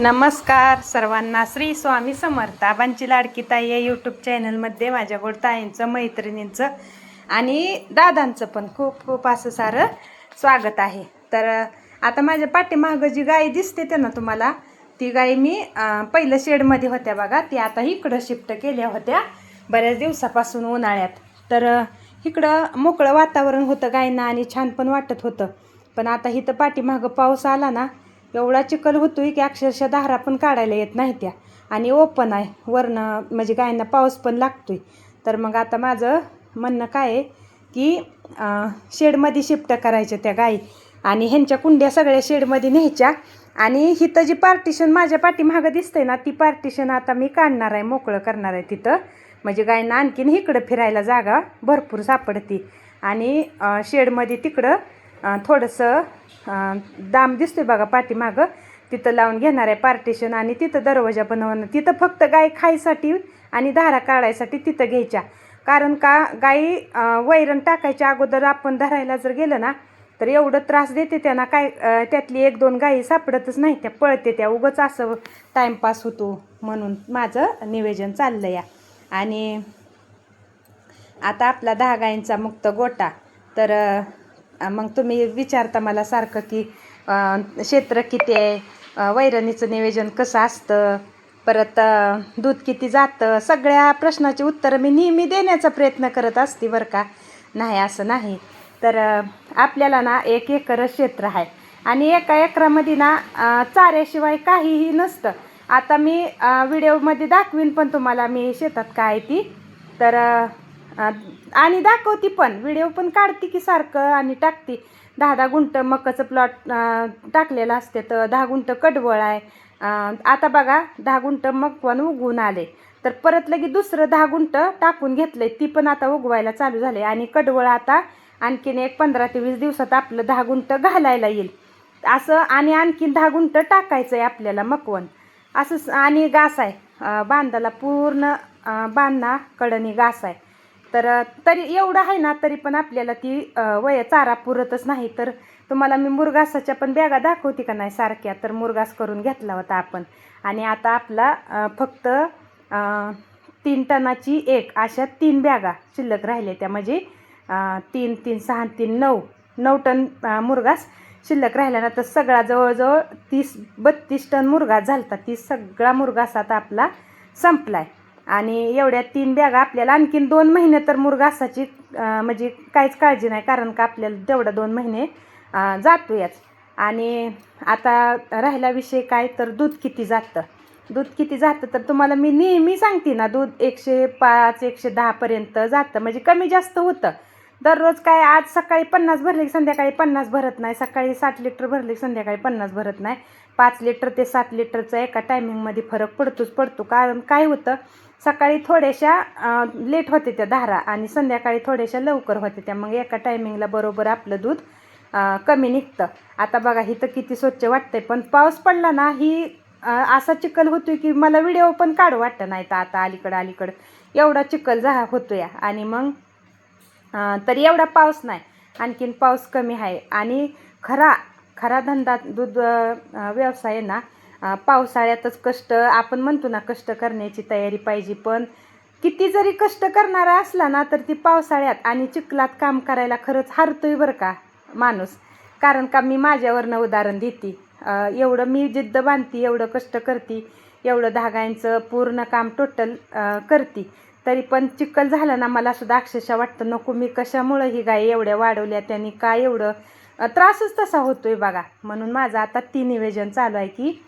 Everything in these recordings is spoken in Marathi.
नमस्कार सर्वांना. श्री स्वामी समर्थ. आबांची लाडकी ताई या यूट्यूब चॅनलमध्ये माझ्या गोड ताईंचं, मैत्रिणींचं आणि दादांचं पण खूप खूप असं सारं स्वागत आहे. तर आता माझ्या पाठीमागं जी गाय दिसते ते ना तुम्हाला, ती गाय मी पहिलं शेडमध्ये होत्या बघा, ती आता इकडं शिफ्ट केल्या होत्या बऱ्याच दिवसापासून उन्हाळ्यात. तर इकडं मोकळं वातावरण होतं गायना आणि छान पण वाटत होतं. पण आता इथं पाठीमागं पाऊस आला ना, एवढा चिखल होतोय की अक्षरशः धारा पण काढायला येत नाही त्या, आणि ओपन आहे वरनं, म्हणजे गायना पाऊस पण लागतोय. तर मग आता माझं म्हणणं काय आहे की शेडमध्ये शिफ्ट करायच्या त्या गाई, आणि ह्यांच्या कुंड्या सगळ्या शेडमध्ये न्यायच्या. आणि इथं जी पार्टिशन माझ्या पाठीमागं दिसतंय ना, ती पार्टिशन आता मी काढणार आहे, मोकळं करणार आहे तिथं, म्हणजे गायना आणखीन इकडं फिरायला जागा भरपूर सापडती. आणि शेडमध्ये तिकडं थोडंसं दाम दिसतोय बघा पाठीमागं, तिथं लावून घेणार आहे पार्टिशन. आणि तिथं दरवाजा बनवणं, तिथं फक्त गाय खायसाठी आणि धारा काढायसाठी तिथं घ्यायच्या. कारण का गाई वैरण टाकायच्या अगोदर आपण धरायला जर गेलं ना, तर एवढं त्रास देते त्यांना, काय त्यातली एक दोन गाई सापडतच नाही, त्या पळते त्या, उगंच असं टाईमपास होतो म्हणून माझं नियोजन चाललं या. आणि आता आपला 10 गायींचा मुक्त गोटा. तर मग तुम्ही विचारता मला सारखं की क्षेत्र किती आहे, वैरणीचं नियोजन कसं असतं, परत दूध किती जातं, सगळ्या प्रश्नाची उत्तरं मी नेहमी देण्याचा प्रयत्न करत असते बरं का, नाही असं नाही. तर आपल्याला ना 1 एकर क्षेत्र आहे, आणि एका एकरामध्ये ना चाऱ्याशिवाय काहीही नसतं. आता मी व्हिडिओमध्ये दाखवीन पण तुम्हाला मी शेतात काय ती, तर आणि दाखवती पण, व्हिडिओ पण काढते की सारखं आणि टाकते. 10-10 गुंठ मकाचं प्लॉट टाकलेलं असते, तर 10 गुंठ कडवळ आहे. आता बघा 10 गुंठ मकवान उगवून आले, तर परत लगे दुसरं 10 गुंठ टाकून घेतलंय, ती पण आता उगवायला चालू झाले. आणि कडवळ आता आणखीन एक 15 ते 20 दिवसात आपलं 10 गुंठ घालायला येईल असं, आणि आणखीन 10 गुंठ टाकायचं आहे आपल्याला मकवन असं. आणि घास आहे बांधाला, पूर्ण बांधना कडनी घास आहे. तर तरी एवढं आहे ना, तरी पण आपल्याला ती चारा पुरतच नाही. तर तुम्हाला मी मुरघासाच्या पण बॅगा दाखवते का नाही सारख्या, तर मुरघास करून घेतला होता आपण. आणि आता आपला फक्त 3 टनाची एक अशा 3 बॅगा शिल्लक राहिल्या त्या, म्हणजे 3 3 6 3 9 टन मुरघास शिल्लक राहिला ना. तर सगळा जवळजवळ 30-32 टन मुरघास झालता. ती सगळा मुरघास आता आपला संपलाय. आणि एवढ्या 3 बॅगा आपल्याला आणखीन 2 महिने तर मुरघासाची म्हणजे काहीच काळजी नाही, कारण का आपल्याला तेवढा 2 महिने जातो याच. आणि आता राहिला विषय काय, तर दूध किती जातं. दूध किती जातं तर तुम्हाला मी नेहमी सांगते ना, दूध 105-110 पर्यंत जातं, म्हणजे कमी जास्त होतं दररोज. काय आज सकाळी 50 भरले की संध्याकाळी 50 भरत नाही, सकाळी 60 लिटर भरले की संध्याकाळी 50 भरत नाही. 5 लिटर ते 7 लिटरचा एका टायमिंगमध्ये फरक पडतो. कारण काय होतं, सकाळी थोड्याशा लेट होते त्या धारा, आणि संध्याकाळी थोड्याशा लवकर होते त्या, मग एका टायमिंगला बरोबर आपलं दूध कमी निघतं. आता बघा इथं किती स्वच्छ वाटतंय, पण पाऊस पडला ना ही असा चिखल होतोय की मला व्हिडिओ पण काढू वाटतं नाही. तर आता अलीकडं एवढा चिखल होतो या. आणि मग तरी एवढा पाऊस नाही, आणखीन पाऊस कमी आहे. आणि खरा धंदा दूध व्यवसाय ना, पावसाळ्यातच कष्ट, आपण म्हणतो ना कष्ट करण्याची तयारी पाहिजे. पण किती जरी कष्ट करणारा असला ना, तर ती पावसाळ्यात आणि चिखलात काम करायला खरंच हारतोय बरं का माणूस. कारण का मी माझ्यावरनं उदाहरण देते. एवढं मी जिद्द बांधती, एवढं कष्ट करते, एवढं धागांचं पूर्ण काम टोटल करते, तरी पण चिखल झालं ना, मला सुद्धा अक्षरशः वाटतं नको, मी कशामुळं ही गाय एवढ्या वाढवल्या त्यांनी, काय एवढं त्रासच तसा होतोय बघा. म्हणून माझं आता ती नियोजन चालू आहे की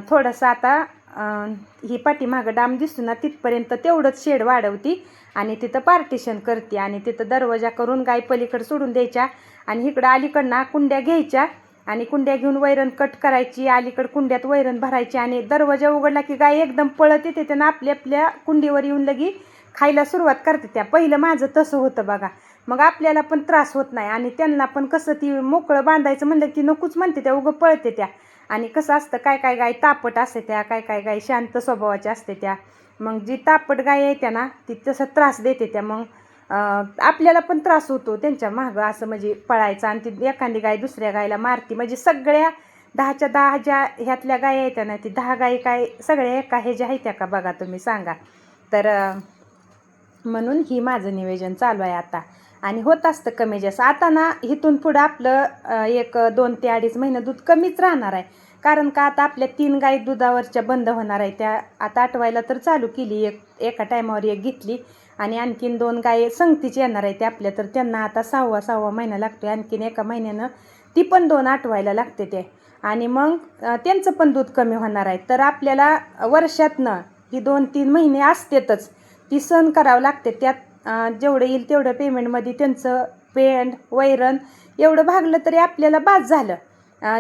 थोडंसं आता ही पाठीमागं डाम दिसतो ना, तिथपर्यंत तेवढंच शेड वाढवती आणि तिथं पार्टिशन करते, आणि तिथं दरवाजा करून गाय पलीकडं सोडून द्यायच्या. आणि इकडं अलीकडनं कुंड्या घ्यायच्या, आणि कुंड्या घेऊन वैरण कट करायची, अलीकडं कुंड्यात वैरण भरायची, आणि दरवाजा उघडला की गाय एकदम पळत येते, त्यांना आपल्या कुंडीवर येऊन लगी खायला सुरुवात करते त्या. पहिलं माझं तसं होतं बघा, मग आपल्याला पण त्रास होत नाही, आणि त्यांना पण कसं ती मोकळं बांधायचं म्हणलं की नकोच म्हणते त्या, उगं पळते त्या. आणि कसं असतं, काय गाय तापट असते त्या, काय गाय शांत स्वभावाच्या असते त्या. मग जी तापट गाय आहे त्या ना, ती तसं त्रास देते त्या, मग आपल्याला पण त्रास होतो त्यांच्या मागं असं, म्हणजे पळायचं. आणि ती एखादी गाय दुसऱ्या गायला मारती, म्हणजे सगळ्या 10च्या 10 ज्या ह्यातल्या गायी आहेत ना, ती 10 गायी काय सगळ्या एका ह्याच्या आहेत का बघा तुम्ही सांगा. तर म्हणून ही माझं नियोजन चालू आहे आता. आणि होत असतं कमी जास्त. आता ना इथून पुढं आपलं 1-2 ते 2.5 महिने दूध कमीच राहणार आहे. कारण का आता आपल्या 3 गायी दुधावरच्या बंद होणार आहे. त्या आता आटवायला तर चालू केली, एका टायमावर एक घेतली आणि आणखीन 2 गायी संगतीच येणार आहे ते आपल्या. तर त्यांना आता 6वा महिना लागतो. आणखीन एका महिन्यानं ती पण 2 आटवायला लागते ते. आणि मग त्यांचं पण दूध कमी होणार आहे. तर आपल्याला वर्षातनं ही 2-3 महिने असतेतच ती सहन करावं लागते. त्यात जेवढं येईल तेवढं पेमेंटमध्ये त्यांचं पेंड वैरण एवढं भागलं तरी आपल्याला बास झालं.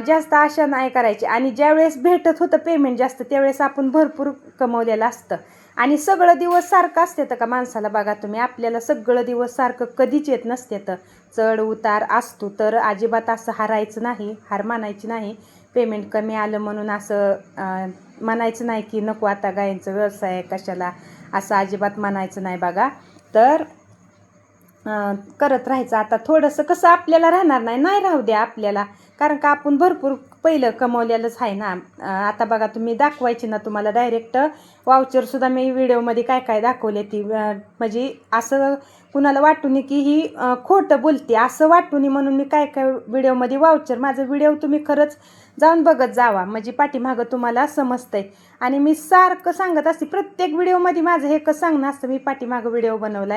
जास्त आशा नाही करायची. आणि ज्यावेळेस भेटत होतं पेमेंट जास्त त्यावेळेस आपण भरपूर कमवलेलं असतं. आणि सगळं दिवस सारखं असते तर का माणसाला बघा तुम्ही, आपल्याला सगळं दिवस सारखं कधीच येत नसते. तर चढ उतार असतो. तर अजिबात असं हारायचं नाही, हार मानायची नाही. पेमेंट कमी आलं म्हणून असं म्हणायचं नाही की नको आता गायींचा व्यवसाय आहे कशाला, असं अजिबात म्हणायचं नाही बघा. तर करत राहायचं. आता थोडंसं कसं आपल्याला राहणार नाही राहू द्या आपल्याला, कारण का आपण भरपूर पहिलं कमवलेलंच आहे ना. आता बघा तुम्ही दाखवायची ना तुम्हाला डायरेक्ट वाउचरसुद्धा मी व्हिडिओमध्ये काय काय दाखवले ती, म्हणजे असं कुणाला वाटून की ही खोटं बोलते असं वाटून म्हणून मी काय काय व्हिडिओमध्ये वाउचर, माझं व्हिडिओ तुम्ही खरंच जाऊन बघत जावा म्हणजे पाठीमागं तुम्हाला समजतंय. आणि मी सारखं सांगत असते प्रत्येक व्हिडिओमध्ये माझं हे कसं सांगणं असतं, मी पाठीमागं व्हिडिओ बनवला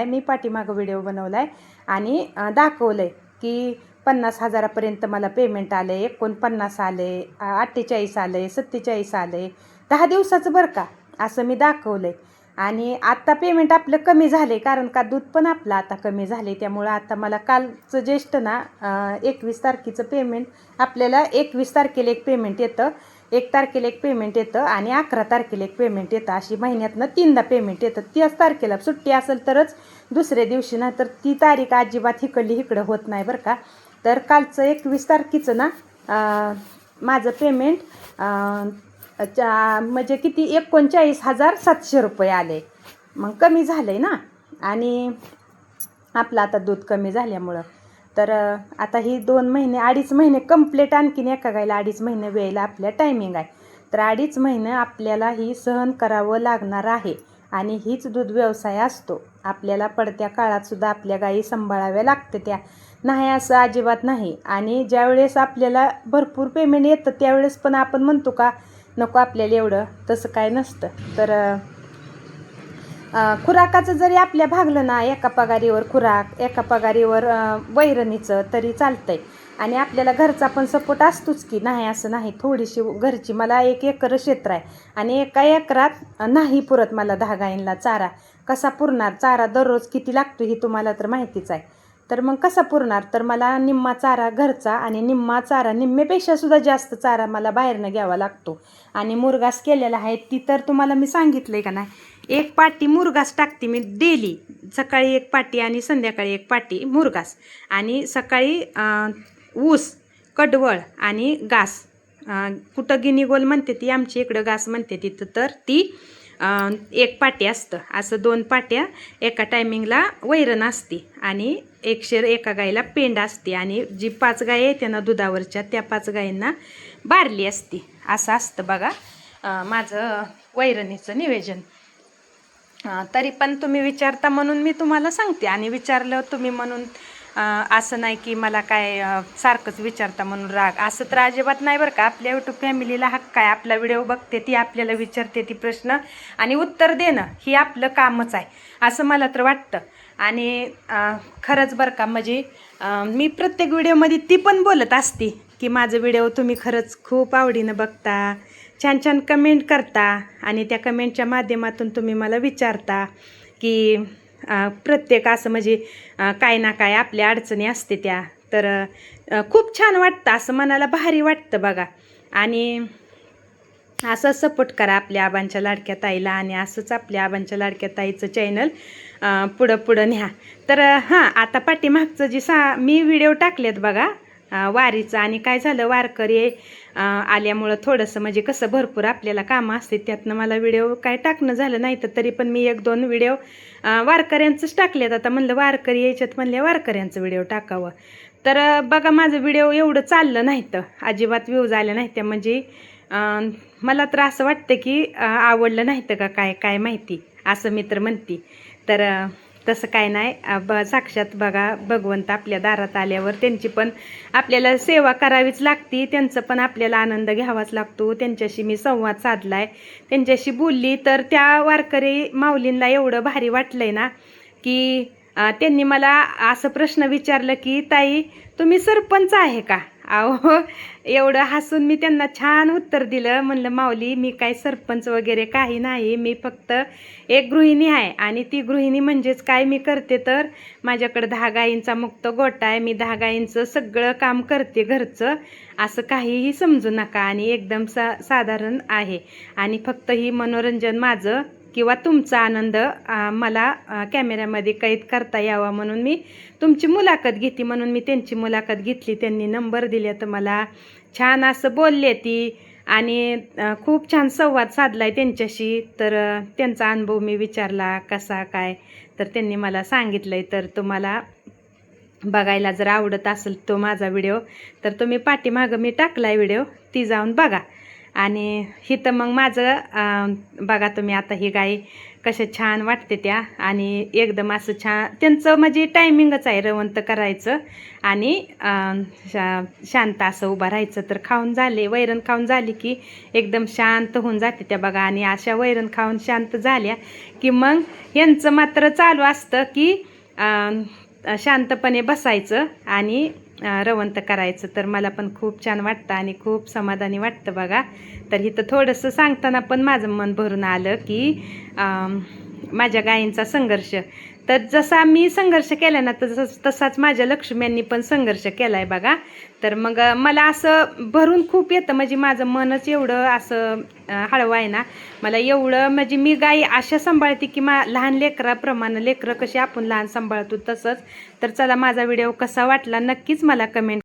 आहे आणि दाखवलं आहे की 50,000पर्यंत मला पेमेंट आलं आहे, 49 आलं आहे, 48 आलं आहे, 47 आलं आहे, 10 दिवसाचं बरं का, असं मी दाखवलं आहे. आणि आत्ता पेमेंट आपलं कमी झालं आहे कारण का दूध पण आपलं आता कमी झालं आहे. त्यामुळं आता मला कालचं ज्येष्ठ ना 21 तारखेचं पेमेंट आपल्याला 21 तारखेला एक पेमेंट येतं, 1 तारखेला एक पेमेंट येतं आणि 11 तारखेला एक पेमेंट येतं. अशी महिन्यातनं 3दा पेमेंट येतं. 30 तारखेला सुट्टी असेल तरच दुसऱ्या दिवशी ना, तर ती तारीख अजिबात इकडं होत नाही बरं का. तर कालचं 21 तारखेचं ना माझं पेमेंट म्हणजे किती 39,700 रुपये आले. मग कमी झालं आहे ना. आणि आपलं आता दूध कमी झाल्यामुळं तर आता ही 2 महिने 2.5 महिने कंप्लीट, आणखीन एका गायला 2.5 महिने वेळेला आपल्या टायमिंग आहे. तर 2.5 महिने आपल्याला ही सहन करावं लागणार आहे. आणि हीच दूध व्यवसाय असतो. आपल्याला पडत्या काळातसुद्धा आपल्या गायी सांभाळाव्या लागते त्या, नाही असं अजिबात नाही. आणि ज्यावेळेस आपल्याला भरपूर पेमेंट येतं त्यावेळेस पण आपण म्हणतो का नको आपल्याला एवढं, तसं काय नसतं. तर खुराकाचं जरी आपल्या भागलं ना, एका पगारीवर खुराक, एका पगारीवर वैरणीचं तरी चालतंय. आणि आपल्याला घरचा पण सपोर्ट असतोच की, नाही असं नाही. थोडीशी घरची, मला 1 एकर क्षेत्र आहे आणि एका एकरात नाही पुरत मला 10 गायींना चारा. कसा पुरणार चारा, दररोज किती लागतो ही तुम्हाला तर माहितीच आहे. तर मग कसा पुरणार, तर मला निम्मा चारा घरचा आणि निम्मा चारा, निम्मेपेक्षासुद्धा जास्त चारा मला बाहेरनं घ्यावा लागतो. आणि मुरघास केलेला आहे ती तर तुम्हाला मी सांगितलं आहे का नाही, 1 पाटी मुरघास टाकते मी डेली. सकाळी 1 पाटी आणि संध्याकाळी 1 पाटी मुरघास. आणि सकाळी ऊस, कडवळ आणि घास, कुठं गिनीगोल म्हणते ती, आमची इकडं घास म्हणते तिथं, तर ती 1 पाटी असतं. असं 2 पाट्या एका टायमिंगला वैरण असते आणि 1 शेर एका गाईला पेंड असते. आणि जी 5 गायी आहेत ना दुधावरच्या, त्या 5 गायींना बारली असते. असं असतं बघा माझं वैरणीचं नियोजन. तरी पण तुम्ही विचारता म्हणून मी तुम्हाला सांगते. आणि विचारलं तुम्ही म्हणून असं नाही की मला काय सारखंच विचारता म्हणून राग, असं तर अजिबात नाही बरं का. आपल्या यूट्यूब फॅमिलीला हक्क आहे, आपला व्हिडिओ बघते ती, आपल्याला विचारते ती प्रश्न आणि उत्तर देणं ही आपलं कामच आहे असं मला तर वाटतं. आणि खरंच बरं का, म्हणजे मी प्रत्येक व्हिडिओमध्ये ती पण बोलत असते की माझं व्हिडिओ तुम्ही खरंच खूप आवडीनं बघता, छान छान कमेंट करता आणि त्या कमेंटच्या माध्यमातून तुम्ही मला विचारता की प्रत्येक असं म्हणजे काय ना काय आपल्या अडचणी असते त्या. तर खूप छान वाटतं, असं मनाला भारी वाटतं बघा. आणि असं सपोर्ट करा आपल्या आबांच्या लाडक्या ताईला आणि असंच आपल्या आबांच्या लाडक्या ताईचं चॅनल पुढं न्या. तर हां, आता पाठीमागचं जी मी व्हिडिओ टाकलेत बघा वारीचं, आणि काय झालं वारकरी आल्यामुळं थोडंसं म्हणजे कसं भरपूर आपल्याला कामं असते, त्यातनं मला व्हिडिओ काय टाकणं झालं नाही. तर तरी पण मी 1-2 व्हिडिओ वारकऱ्यांचंच टाकलेत. आता म्हणलं वारकरी यायच्यात म्हणले वारकऱ्यांचं व्हिडिओ टाकावं. तर बघा माझं व्हिडिओ एवढं चाललं नाहीतं, अजिबात व्ह्यू झालं नाहीतं. म्हणजे मला तर असं वाटतं की आवडलं नाहीतं का काय काय माहिती, असं मी तर म्हणते. तर तसं काय नाही. साक्षात बघा भगवंत आपल्या दारात आल्यावर त्यांची पण आपल्याला सेवा करावीच लागती, त्यांचं पण आपल्याला आनंद घ्यावाच लागतो. त्यांच्याशी मी संवाद साधलाय, त्यांच्याशी बोलली, तर त्या वारकरी माऊलींना एवढं भारी वाटलंय ना की त्यांनी मला असं प्रश्न विचारलं की ताई तुम्ही सरपंच आहे का? अहो एवढं हसून मी त्यांना छान उत्तर दिलं. म्हणलं माऊली मी काय सरपंच वगैरे काही नाही, मी फक्त एक गृहिणी आहे. आणि ती गृहिणी म्हणजेच काय मी करते तर माझ्याकडे 10 गायींचा मुक्त गोठा आहे, मी 10 गायींचं सगळं काम करते घरचं, असं काहीही समजू नका. आणि एकदम साधारण आहे. आणि फक्त ही मनोरंजन माझं किंवा तुमचा आनंद मला कॅमेऱ्यामध्ये कैद करता यावा म्हणून मी तुमची मुलाखत घेते, म्हणून मी त्यांची मुलाखत घेतली. त्यांनी नंबर दिले तर मला छान असं बोलले ती. आणि खूप छान संवाद साधलाय त्यांच्याशी. तर त्यांचा अनुभव मी विचारला कसा काय, तर त्यांनी मला सांगितलंय. तर तुम्हाला बघायला जर आवडत असेल तो माझा व्हिडिओ, तर तुम्ही पाठीमागं मी टाकलाय व्हिडिओ, ती जाऊन बघा. आणि हिथं मग माझं बघा तुम्ही आता ही गाय कशा छान वाटते त्या. आणि एकदम असं छान त्यांचं म्हणजे टायमिंगच आहे रवंत करायचं आणि शांत असं उभं राहायचं. तर खाऊन झाले, वैरण खाऊन झाली की एकदम शांत होऊन जाते त्या बघा. आणि अशा वैरण खाऊन शांत झाल्या की मग यांचं मात्र चालू असतं की शांतपणे बसायचं आणि रवंत करायचं. तर मला पण खूप छान वाटतं आणि खूप समाधानी वाटतं बघा. तर इथं थोडंसं सांगताना पण माझं मन भरून आलं की माझ्या गायींचा संघर्ष, तर जसा मी संघर्ष केला ना तसाच माझ्या लक्ष्म्यांनी पण संघर्ष केला आहे बघा. तर मग मला असं भरून खूप येतं, म्हणजे माझं मनच एवढं असं हळवं आहे ना. मला एवढं म्हणजे मी गायी अशा सांभाळते की लहान लेकराप्रमाणे, लेकरं कशी आपण लहान सांभाळतो तसंच. तर चला माझा व्हिडिओ कसा वाटला नक्कीच मला कमेंट